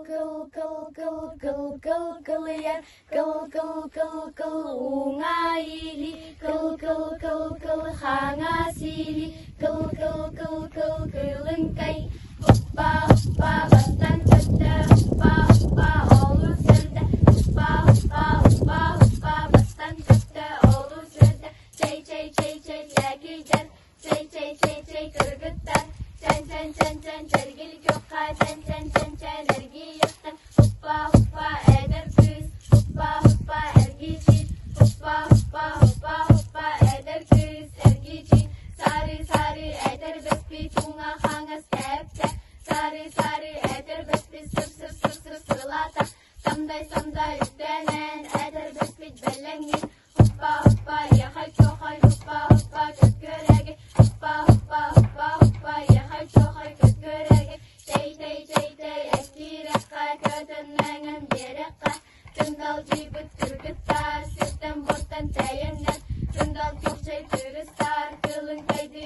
kıl ungaili kıl hangasili kılınkay hoppa hoppa bastan kötü hoppa hoppa olur sırda hoppa hoppa hoppa hoppa bastan kötü olur sırda çey gider çey kırgıtlar çen çergili kökka çen ergi yaktan hoppa hoppa eder kız hoppa hoppa ergiçin hoppa hoppa eder kız ergiçin sari eder bespi tunga hangas tepte sari eder bespi sır sırlata samday üstenen eder bespi bellengin hoppa yakay çokay hoppa köt görege hoppa yakay çokay köt görege çey eskirekka kötünmengen yerekka Tındal cibit kırgıtlar, sistem bottan teyenden Tındal çok şey tırıstar, kılın kaydı